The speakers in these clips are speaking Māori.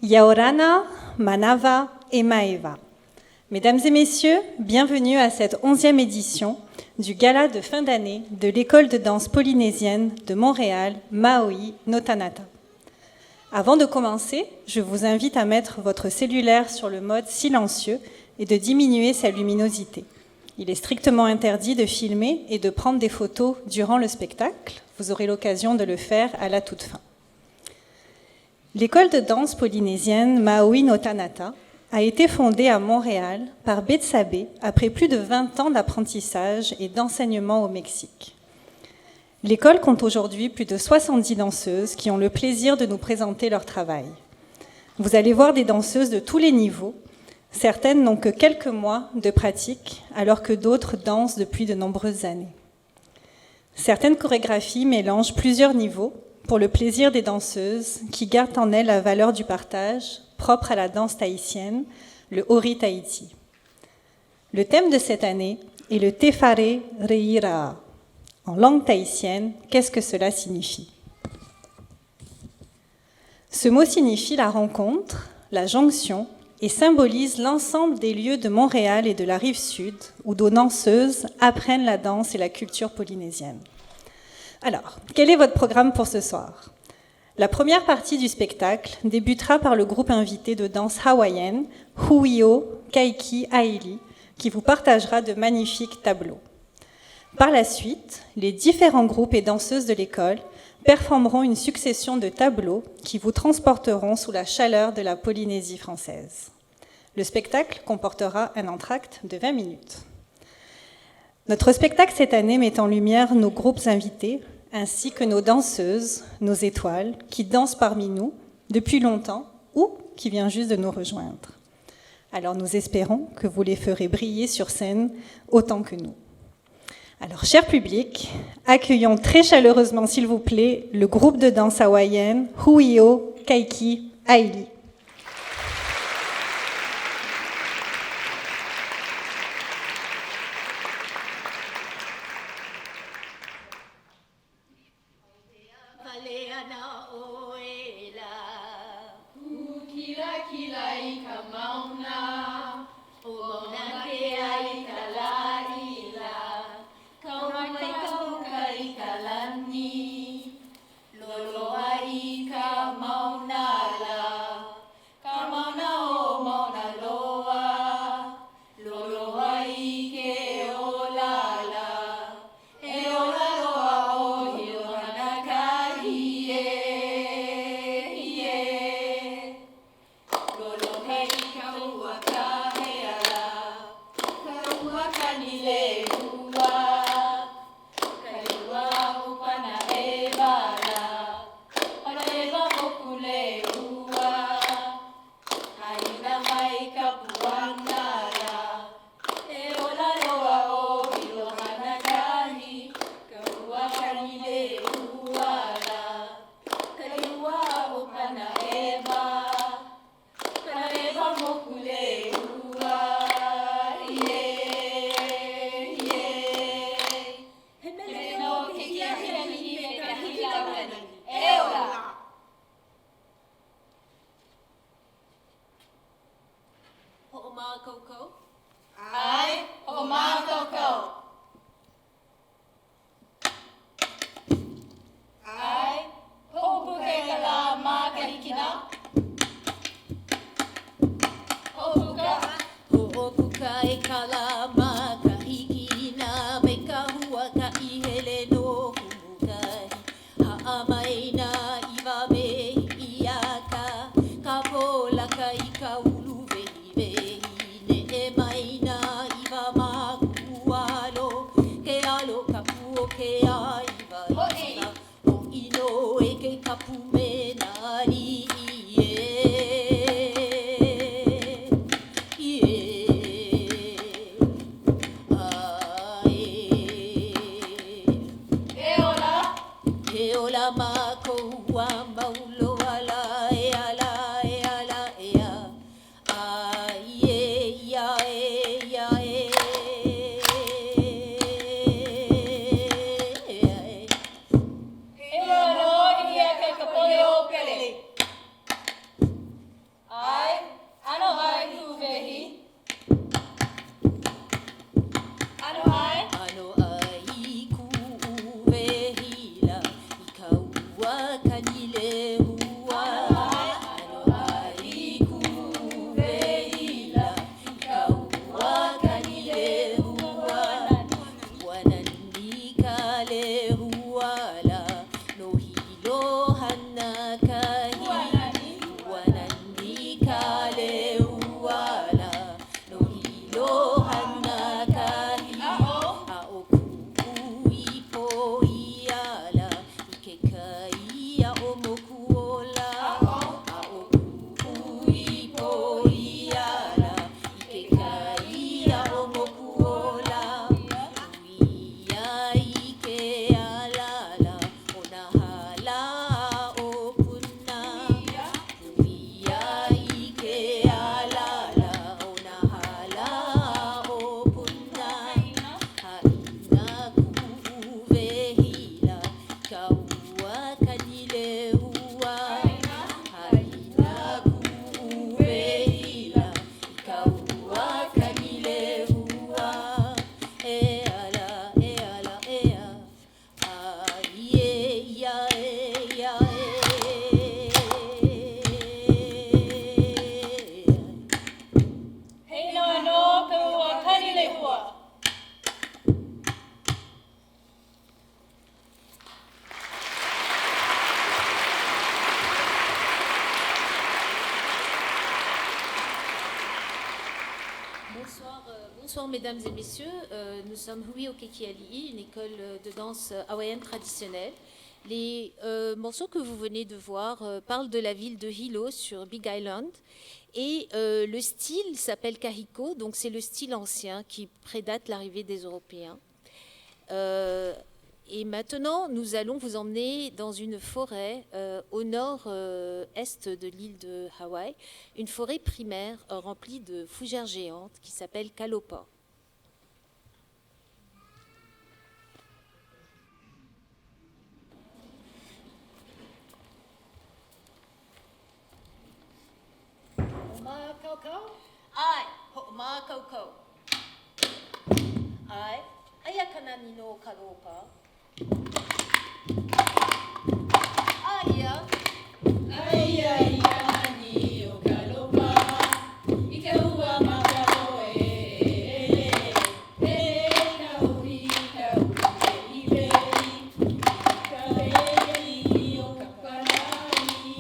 Yaorana, Manava et Maeva. Mesdames et messieurs, bienvenue à cette 11e édition du Gala de fin d'année de l'école de danse polynésienne de Montréal, ʻohi no Tanata. Avant de commencer, je vous invite à mettre votre cellulaire sur le mode silencieux et de diminuer sa luminosité. Il est strictement interdit de filmer et de prendre des photos durant le spectacle. Vous aurez l'occasion de le faire à la toute fin. L'école de danse polynésienne ʻohi no Tanata a été fondée à Montréal par Betsabe après plus de 20 ans d'apprentissage et d'enseignement au Mexique. L'école compte aujourd'hui plus de 70 danseuses qui ont le plaisir de nous présenter leur travail. Vous allez voir des danseuses de tous les niveaux. Certaines n'ont que quelques mois de pratique, alors que d'autres dansent depuis de nombreuses années. Certaines chorégraphies mélangent plusieurs niveaux pour le plaisir des danseuses qui gardent en elles la valeur du partage propre à la danse tahitienne, le ʻohi Tahiti. Le thème de cette année est le Fārereira'a. En langue tahitienne, qu'est-ce que cela signifie? Ce mot signifie la rencontre, la jonction, et symbolise l'ensemble des lieux de Montréal et de la rive sud où nos danseuses apprennent la danse et la culture polynésienne. Alors, quel est votre programme pour ce soir? La première partie du spectacle débutera par le groupe invité de danse hawaïenne, Huio Kaiki Aili, qui vous partagera de magnifiques tableaux. Par la suite, les différents groupes et danseuses de l'école performeront une succession de tableaux qui vous transporteront sous la chaleur de la Polynésie française. Le spectacle comportera un entracte de 20 minutes. Notre spectacle cette année met en lumière nos groupes invités, ainsi que nos danseuses, nos étoiles, qui dansent parmi nous depuis longtemps ou qui viennent juste de nous rejoindre. Alors nous espérons que vous les ferez briller sur scène autant que nous. Alors, cher public, accueillons très chaleureusement, s'il vous plaît, le groupe de danse hawaïenne Huio Kaiki Aili. Bonsoir mesdames et messieurs, nous sommes Hui au Kekiali'i, une école de danse hawaïenne traditionnelle. Les morceaux que vous venez de voir parlent de la ville de Hilo sur Big Island et le style s'appelle kahiko, donc c'est le style ancien qui prédate l'arrivée des Européens. Et maintenant, nous allons vous emmener dans une forêt au nord-est de l'île de Hawaï, une forêt primaire remplie de fougères géantes qui s'appelle Kalopa. Ai, ho'oma kaukau. Ai, ayakana ni no Kalopa. Aya. Aya ia ni o Kalopa. Ika ua makalo e. E ka ui ka ui e. Ka e o kapalai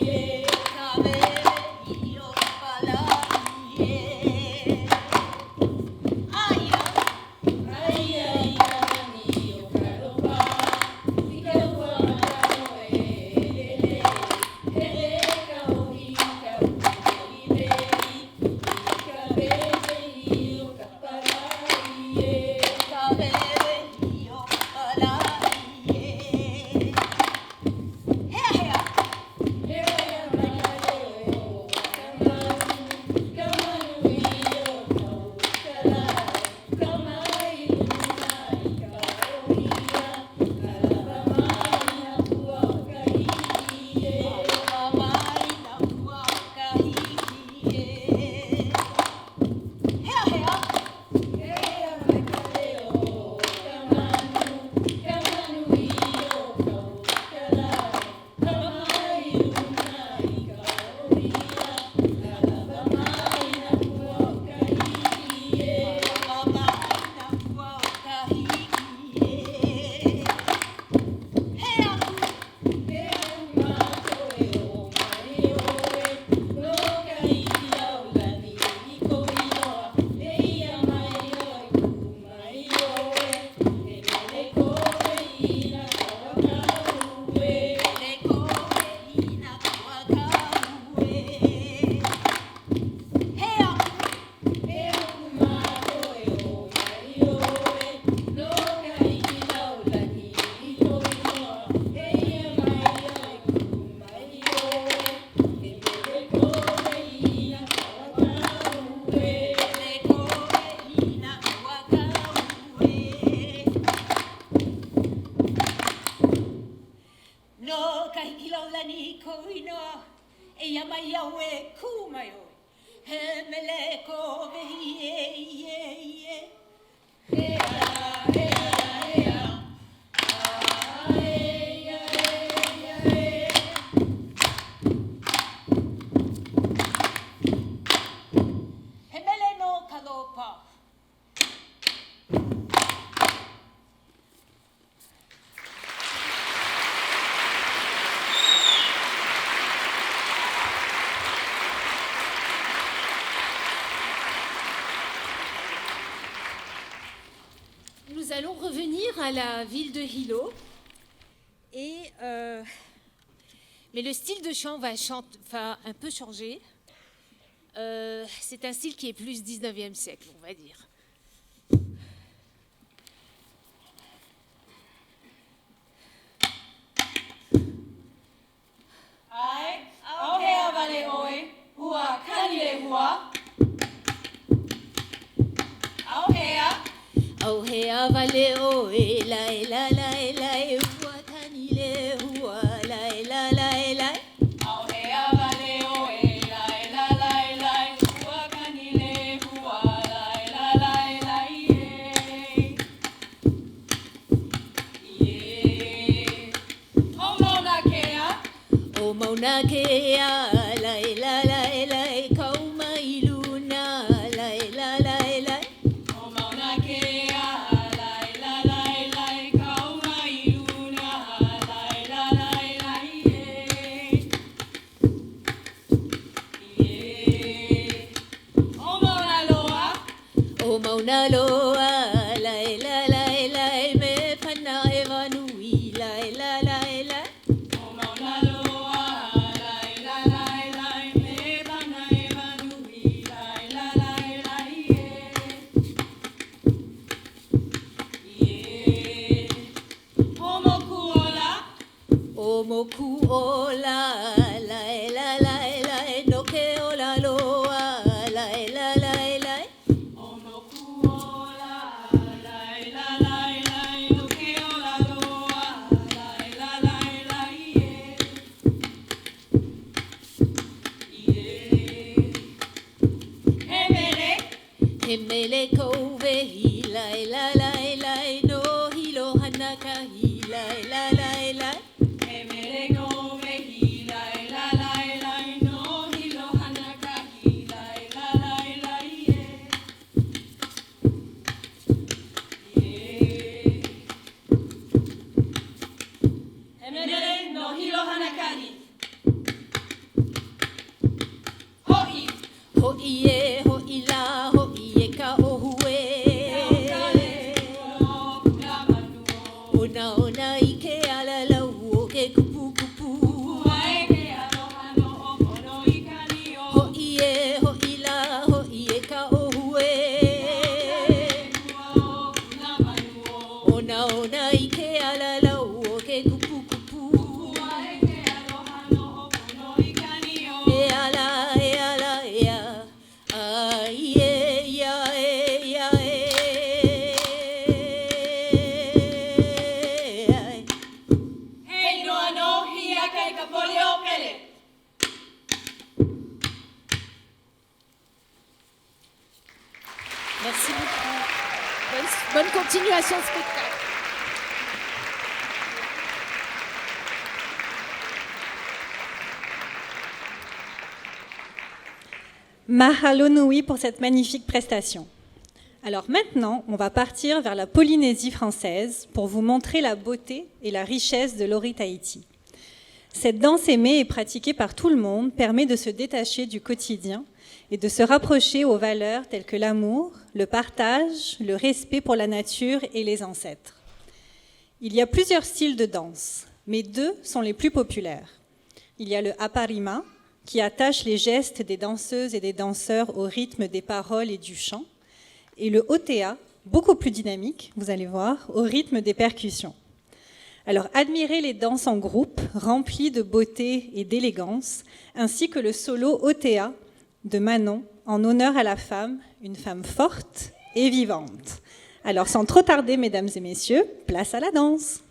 e. Ka e o kapalai e. Aya. Aya ia ni o Kalopa. Ika ua makalo e. E ka ui ka ui e. Ka e o kapalai e. Ka e o kapalai e. Hea hea. Hea hea mai o kamanu. Kamanu I o kaukala. Kamai unai ka oia. Alaba mai na pua o kahiki e. Alaba mai na pua o kahiki e. Hea hea. Hea hea mai o kamanu. Kamanu I o kaukala. Kamai unai ka oia. Alaba mai na pua o kahiki e. Alaba mai na pua o kahiki e. Hea ku. Hea mato e o mai oe. No kahiki au lani I koinoa. E ia mai oe ku mai oe. E mele koe I na kawakau e. Mele koe I na kawakau e. Hea ku. Hea ku mato e o mai oe. No kahiki au lani I koinoa. E ia mai oe ku mai oe. E mele koe I na kawakau e. Mele koe I na kawakau e. No kahiki laulani koinoa. E ia mai au e ku mai oe. He mele ko vehi e. Hea, hea, hea. Ai, ai, ai, ai. revenir à la ville de Hilo. Mais le style de chant va un peu changer. C'est un style qui est plus 19e siècle, on va dire. Auhea vale oe la la la la hua kanile hua la la la la. Auhea vale oe la la la la hua kanile hua la la la la ye. Ye. O mauna kea la la la la kauma iluna la la la la. O mauna kea Mauna loa la la la la me pana eva nui la la la la. O mauna loa la la la la me pana eva nui la la la la ye. O moku ola la la la la no ke ola loa la la la la. Mele kove hila la la la no hilo hanaka hila la la la. Mele kove hila la la la no hilo hanaka hila la la la ye. Mele no hilo hanaka hi. Hoi hoi ye hoi la hoi. Ona ike ala lau ke kupu kupu. Ho ie ho ila ho ie ka ohue. Ona ike ala lau ke kupu kupu. E ala ea. Ai ya ya Merci beaucoup. Bonne continuation de spectacle. Mahalo nui pour cette magnifique prestation. Alors maintenant, on va partir vers la Polynésie française pour vous montrer la beauté et la richesse de l'Ori Tahiti. Cette danse aimée et pratiquée par tout le monde permet de se détacher du quotidien et de se rapprocher aux valeurs telles que l'amour, le partage, le respect pour la nature et les ancêtres. Il y a plusieurs styles de danse, mais deux sont les plus populaires. Il y a le aparima, qui attache les gestes des danseuses et des danseurs au rythme des paroles et du chant, et le otea, beaucoup plus dynamique, vous allez voir, au rythme des percussions. Alors, admirez les danses en groupe, remplies de beauté et d'élégance, ainsi que le solo otea de Manon, en honneur à la femme, une femme forte et vivante. Alors, sans trop tarder, mesdames et messieurs, place à la danse.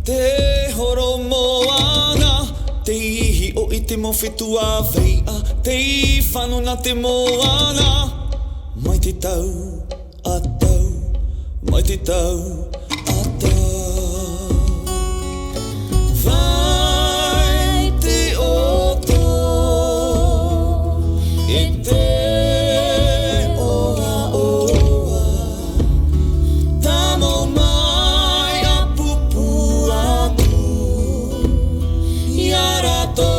Te horo moana, te ihi o I te mowhetua veia, te whanu na te moana. Mai te tau, a tau, mai te tau, a tau. Vai te oto, e te oa oa. Tamo mai a pupu aku, iara tō.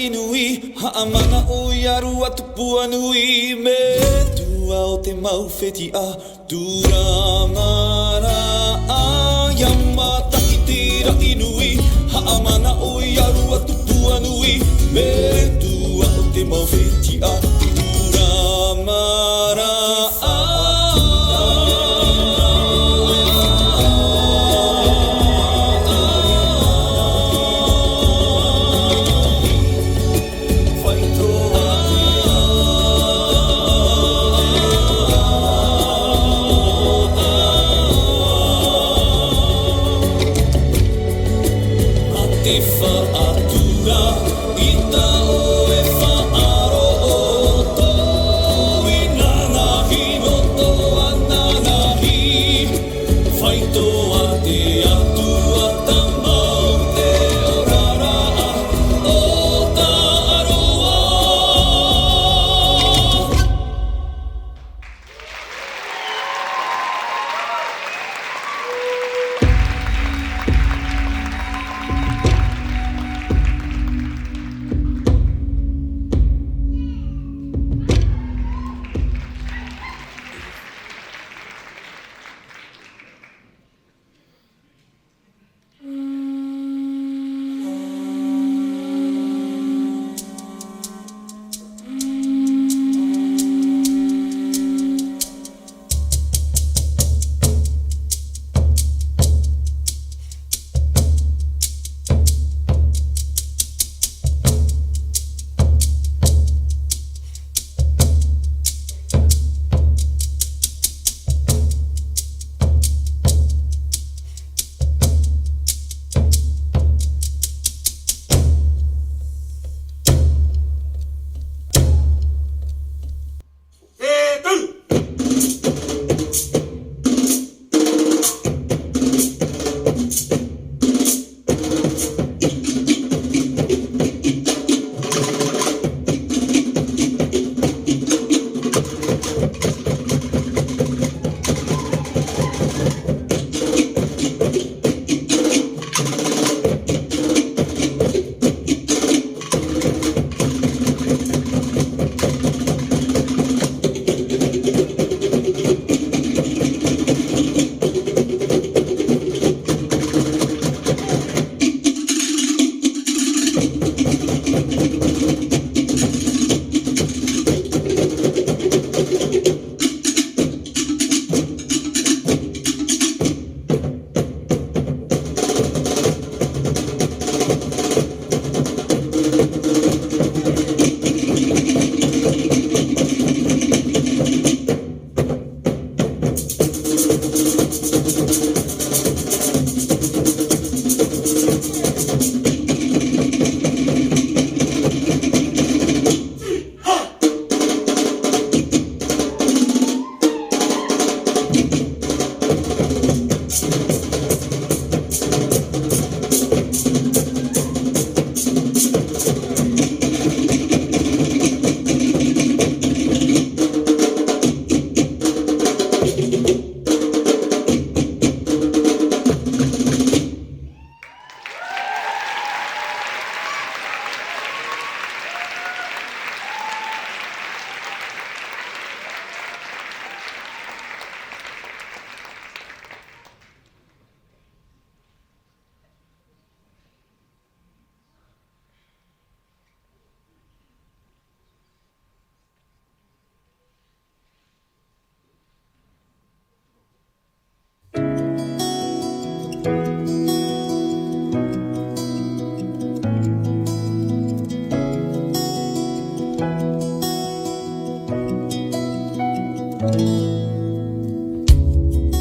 Inui, haamana o yaru atu puanui. Me tua o te mau wheti a turamara a yamata i tira inui. Haamana o yaru atu puanui. Me tua o te mau wheti a turamara a. Te whaatura, i ta o e whaaro o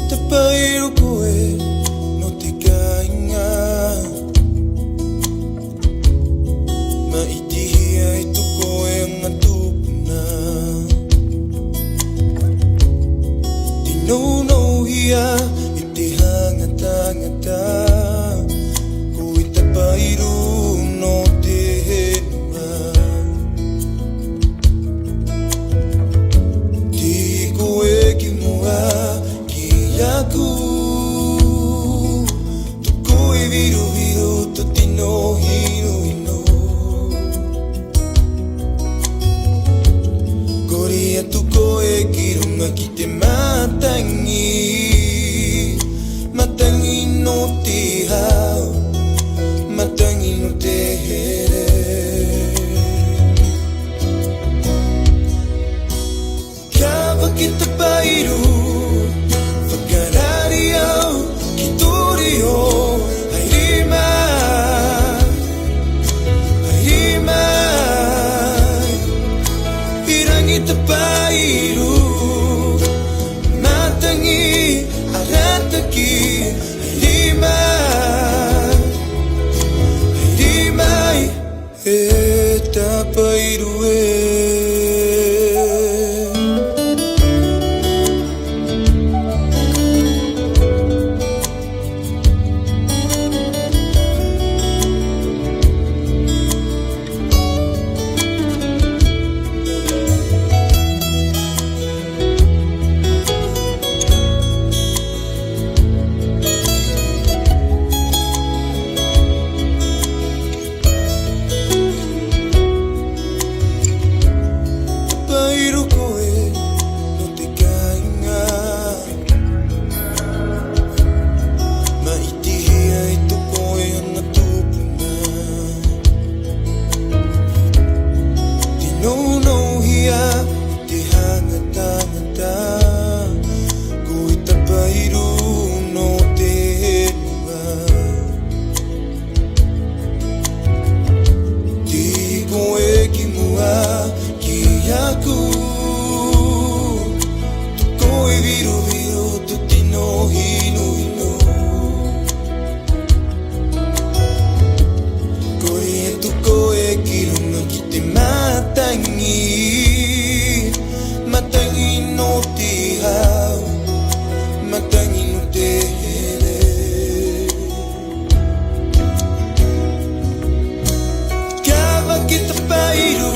Tapairu koe no te kainga Ma itihia I tuko e ngā tupuna Tino no hia I te hangata Kui tapairu no te henua Ti koe ki mua ki aku Tuko e viru viru to tino hino hino Kori atu koe ki runga ki te matangi Matangi no te hao Matangi no te here Kawa ki te pairu Whakarari au ki tori o Haere mai Hirangi te pairu Matangi arataki Haere mai E tapairu Tapairu koe no te kainga Ma itihia I tuko e ana tupuna Tino no hia I te hangata Kui tapairu no te henua Ti koe ki mua ki aku Tuko e viru viru tu tino hino hino Kori e tuko e ki runga ki te matangi Matangi no te hao Matangi no te here Kawa ki te pairu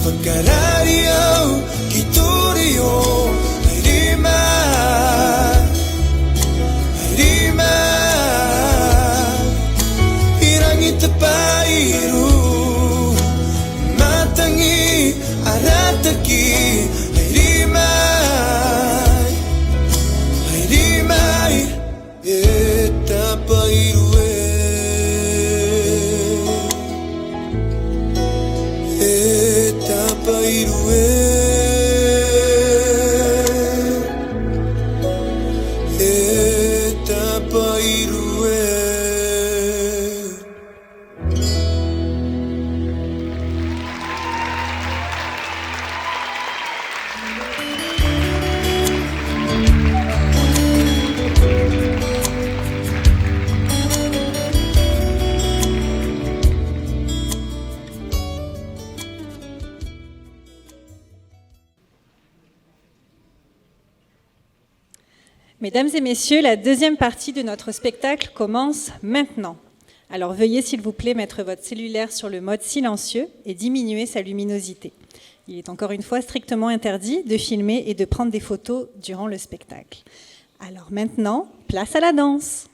Whakarari au ki tori o Haere mai Hirangi te pairu Matangi arataki Haere mai E tapairu E tapairu E tapairu Mesdames et messieurs, la deuxième partie de notre spectacle commence maintenant. Alors veuillez s'il vous plaît mettre votre cellulaire sur le mode silencieux et diminuer sa luminosité. Il est encore une fois strictement interdit de filmer et de prendre des photos durant le spectacle. Alors maintenant, place à la danse.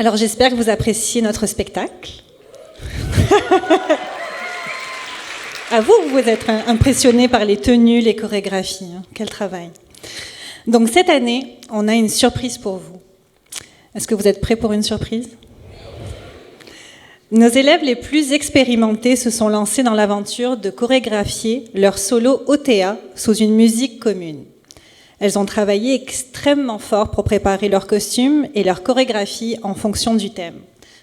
Alors j'espère que vous appréciez notre spectacle. À vous, vous êtes impressionnés par les tenues, les chorégraphies. Hein. Quel travail. Donc cette année, on a une surprise pour vous. Est-ce que vous êtes prêts pour une surprise ? Nos élèves les plus expérimentés se sont lancés dans l'aventure de chorégraphier leur solo OTA sous une musique commune. Elles ont travaillé extrêmement fort pour préparer leurs costumes et leur chorégraphie en fonction du thème.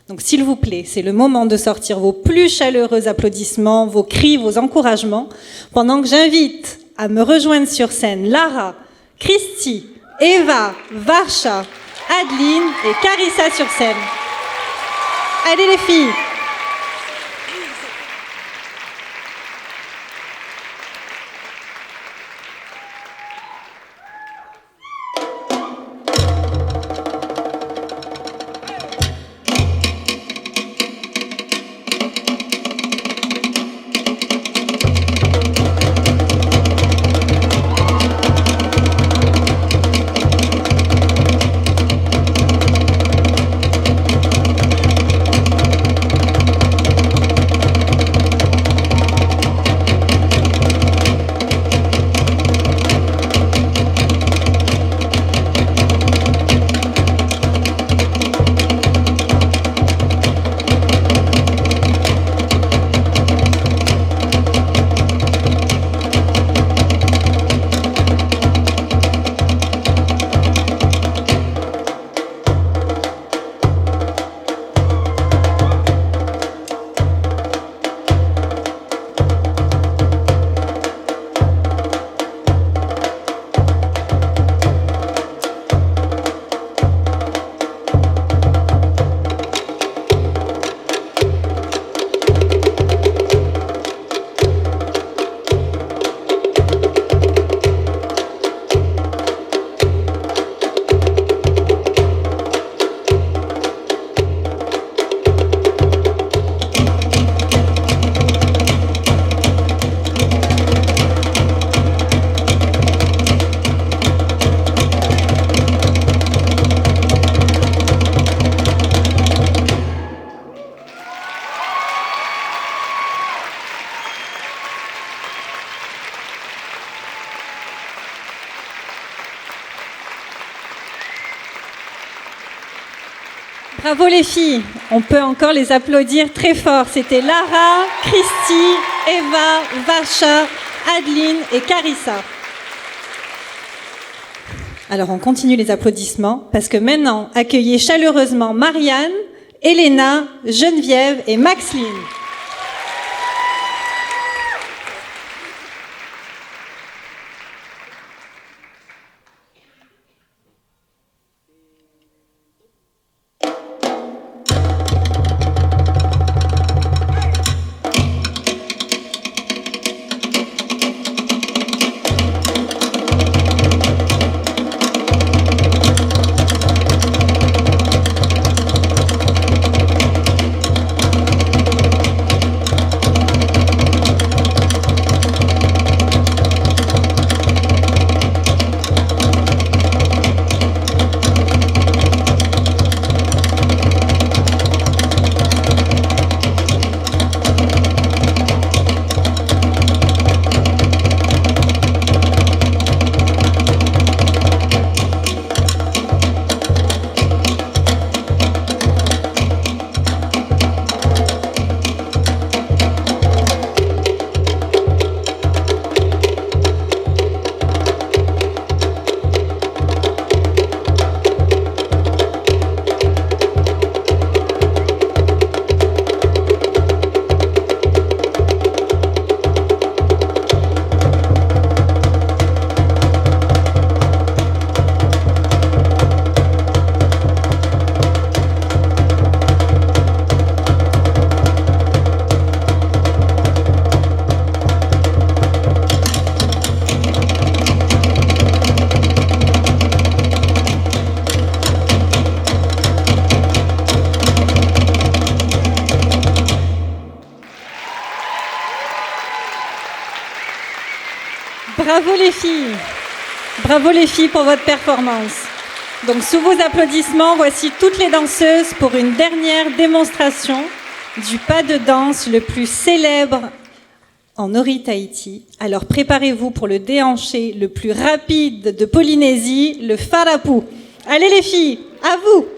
Donc s'il vous plaît, c'est le moment de sortir vos plus chaleureux applaudissements, vos cris, vos encouragements, pendant que j'invite à me rejoindre sur scène Lara, Christy, Eva, Varsha, Adeline et Carissa sur scène. Allez les filles! Bravo les filles, on peut encore les applaudir très fort. C'était Lara, Christy, Eva, Varsha, Adeline et Carissa. Alors on continue les applaudissements parce que maintenant, accueillez chaleureusement Marianne, Elena, Geneviève et Maxline. Bravo les filles. Bravo les filles pour votre performance. Donc sous vos applaudissements, voici toutes les danseuses pour une dernière démonstration du pas de danse le plus célèbre en ʻohi Tahiti. Alors préparez-vous pour le déhanché le plus rapide de Polynésie, le Fārereira'a. Allez les filles, à vous!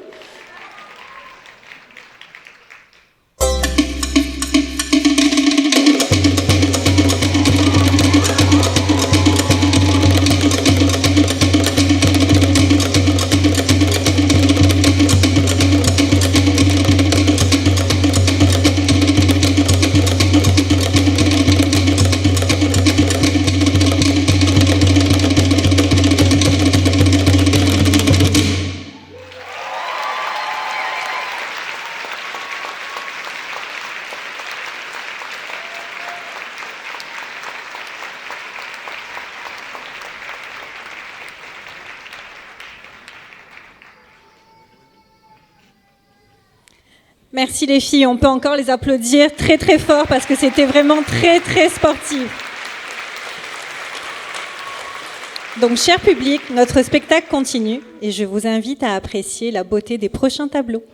Merci les filles, on peut encore les applaudir très très fort parce que c'était vraiment très très sportif. Donc cher public, notre spectacle continue et je vous invite à apprécier la beauté des prochains tableaux.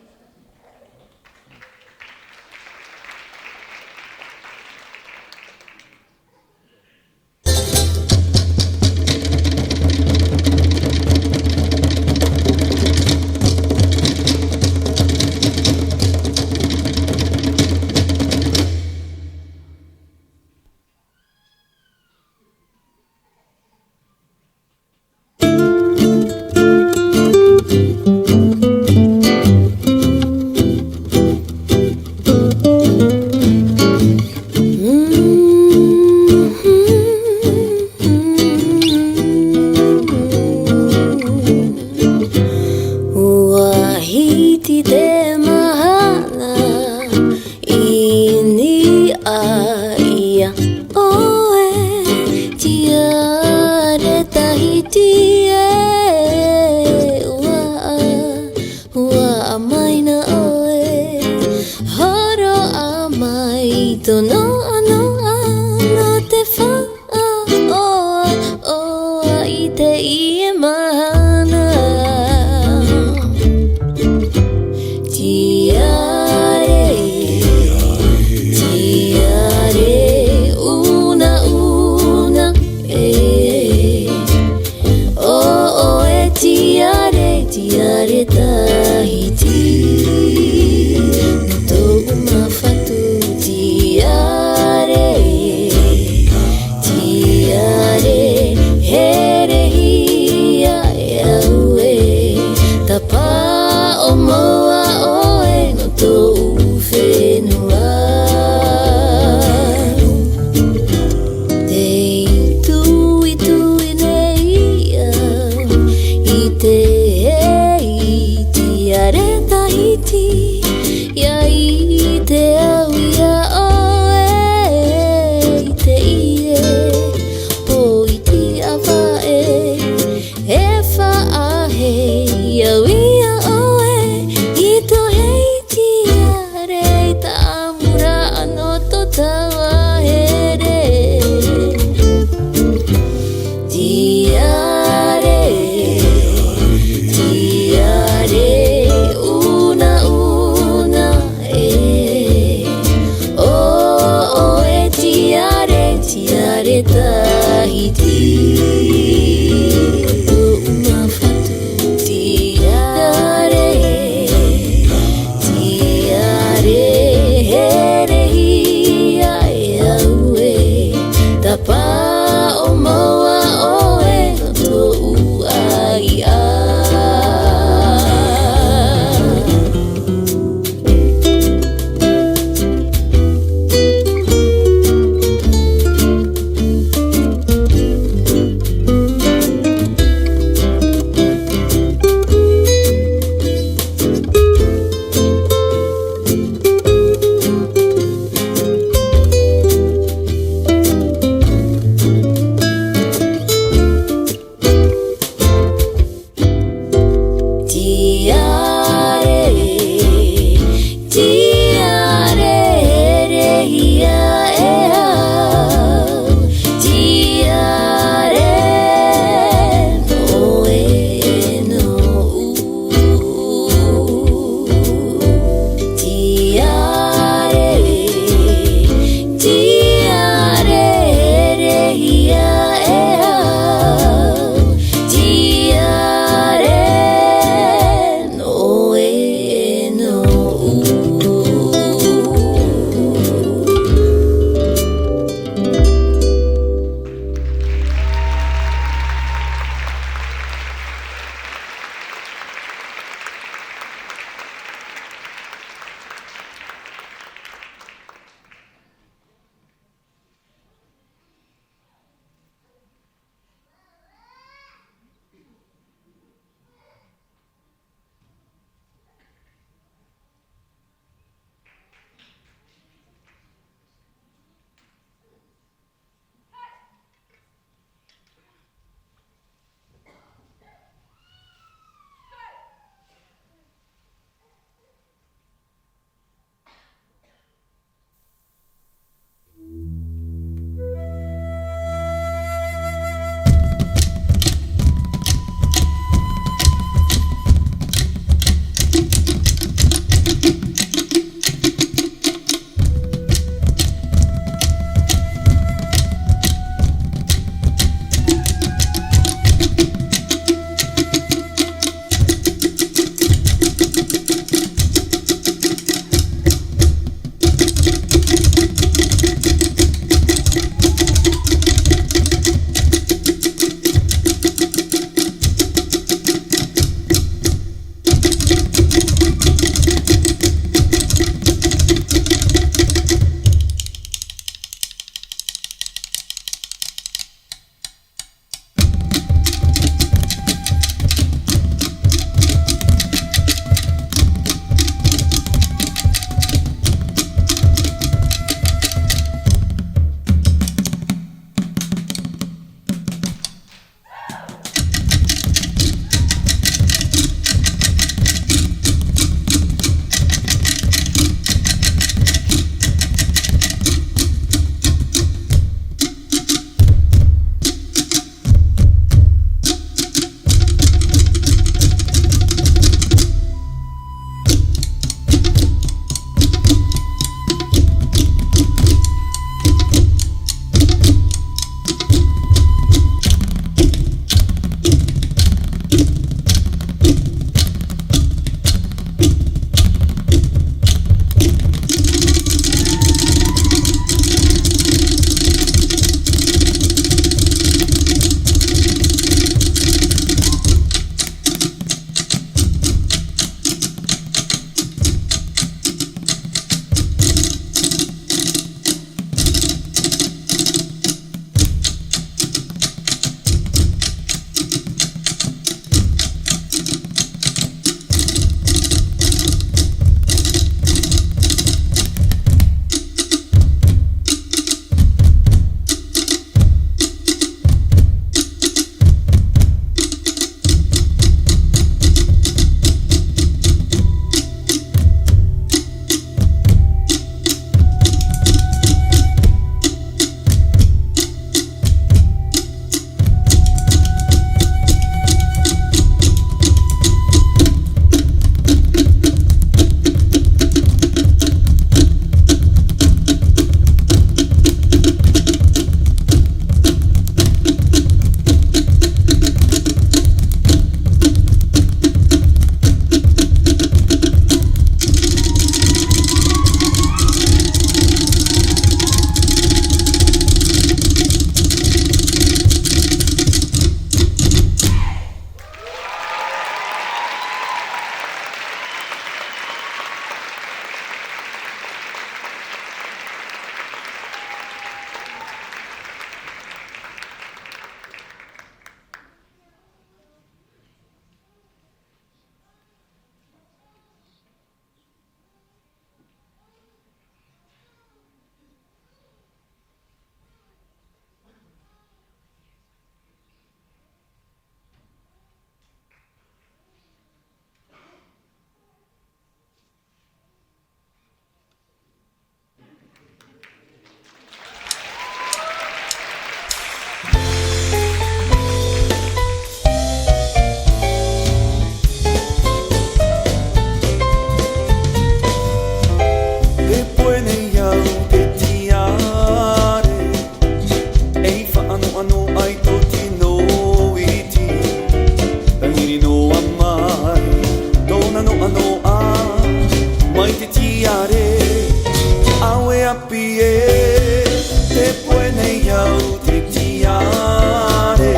poe nei au te tiare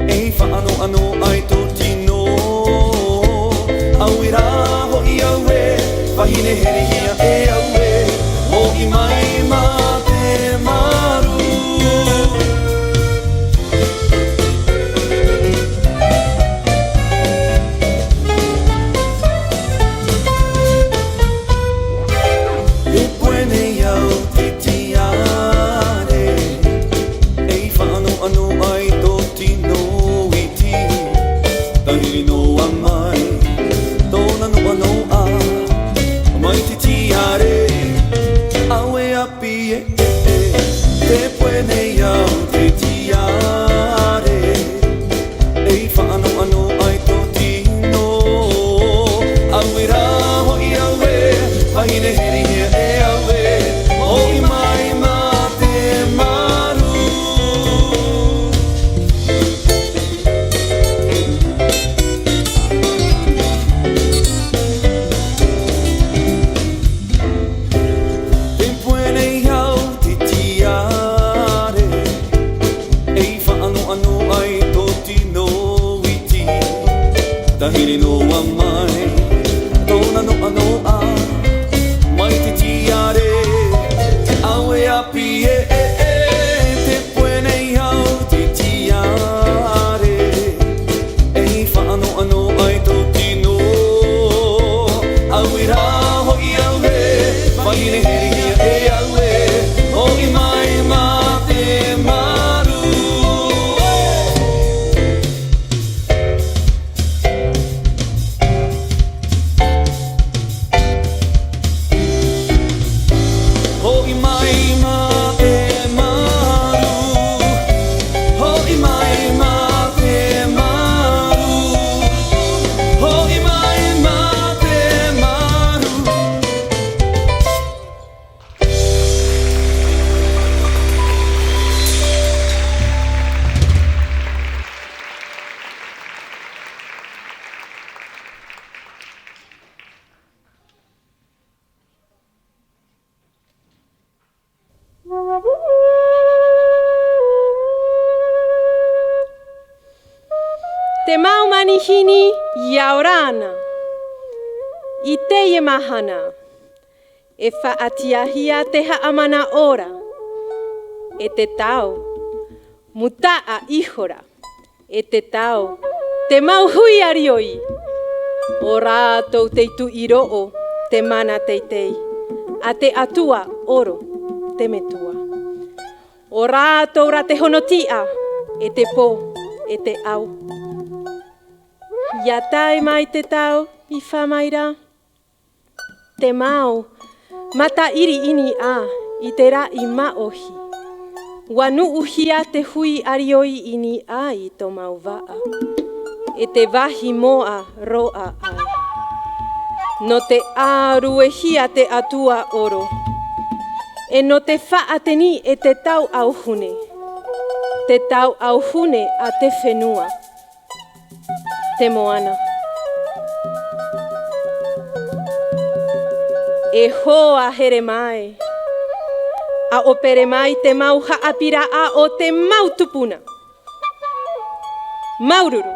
e whaano ano ai tō tino au I rā hoi au e wahine here hia e au e o I mai mā te maru Te mau manihini iaorana, I teie mahana, e whaatiahia te haamana ora, e te tau, mutaa ihora, e te tau, te mau hui arioi, o rātou te tu iro'o, te mana teitei, a te atua oro, te metua. O rātou ra te honotia, e te pō, e te au. Ia tai mai te tau, I whamaira. Te mau, mata iri ini a, I te ra I maohi. Wanu uhia te hui arioi ini a I tō mau waa. E te wahi moa roa ai. No te āru e hia te atua oro. E no te whaateni e te tau auhune. Te tau auhune a te whenua. Te moana. E hoa here mai. A opere mai te mau haapira a o te mau tupuna. Maururu.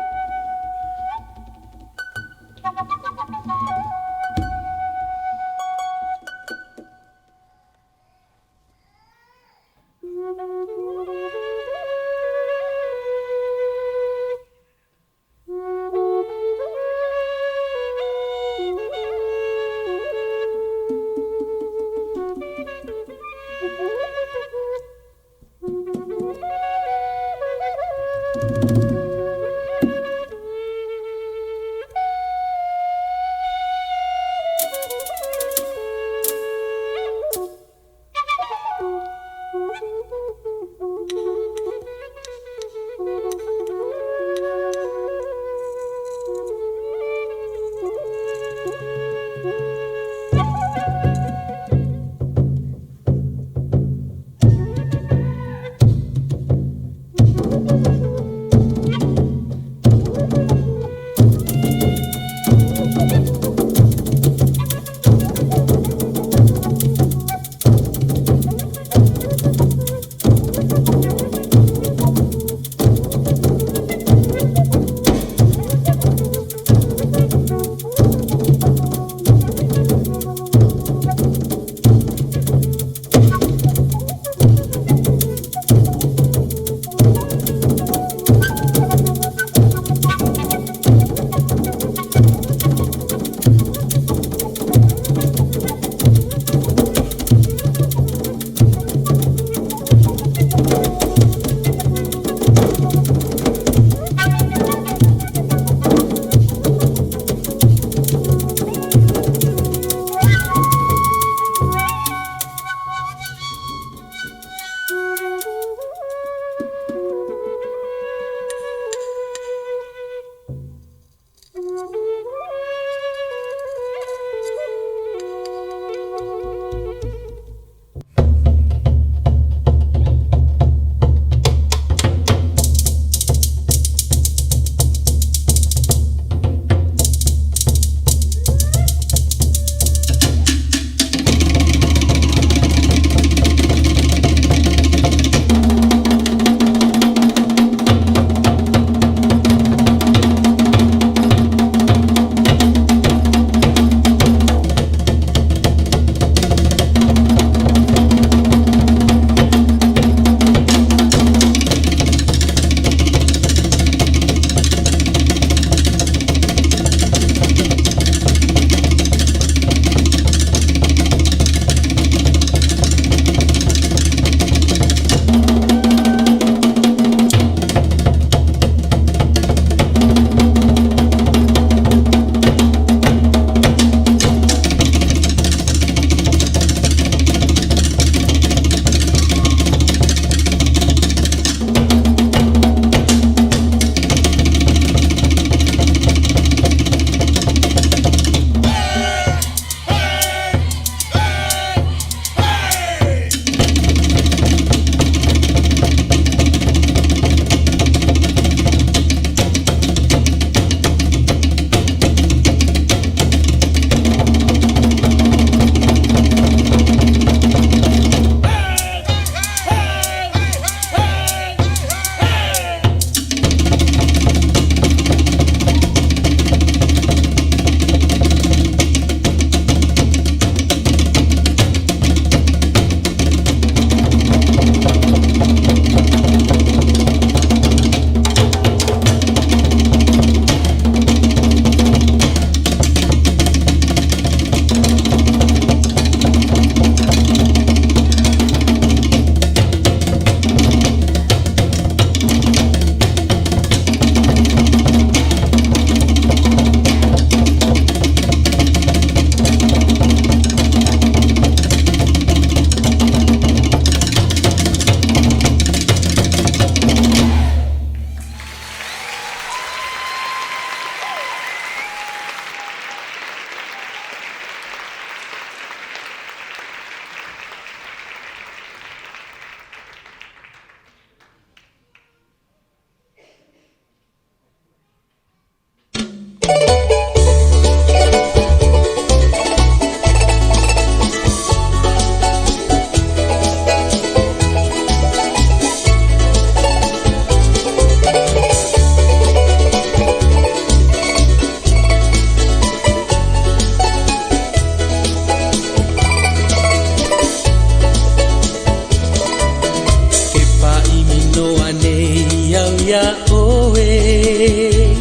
Noa nei au ia oe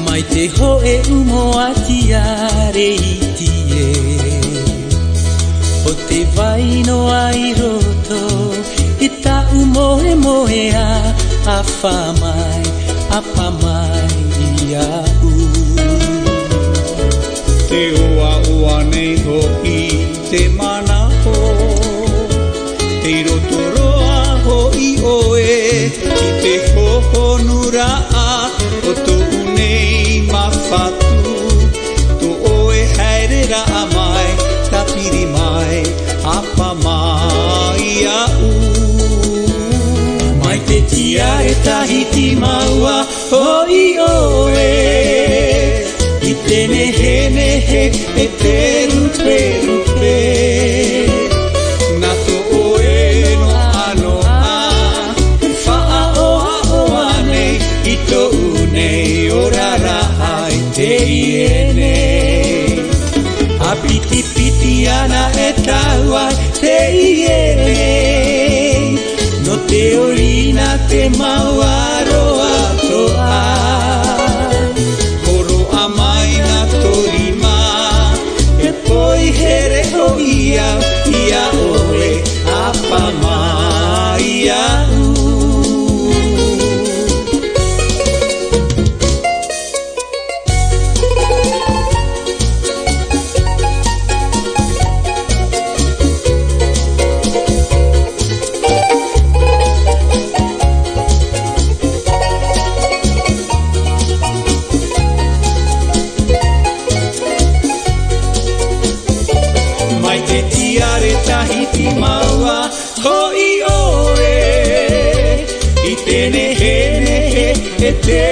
Mai te hoe umo ati are iti e O te vai noa I roto I ta umoe moe a wha mai a pa mai ia u Te ua ua nei ho I te mana ho Te roto roa ho I oe I te hohonura a O to unei mawhatu To oe Fārereira'a mai Ta piri mai a pa mai a u Mai te tia e tahiti maua ho I oe I tene hene he e te rupe rupe Na to oe no ano a Wha oa oa nei I to unei o rara ai te iene A piti piti ana e tau ai te iene No te orina te maua roa toa Horo a mai na torima E poi here ho ia ia oe a pa mai a u Mai te tiare tahiti maua ho I oe I tene hene he e te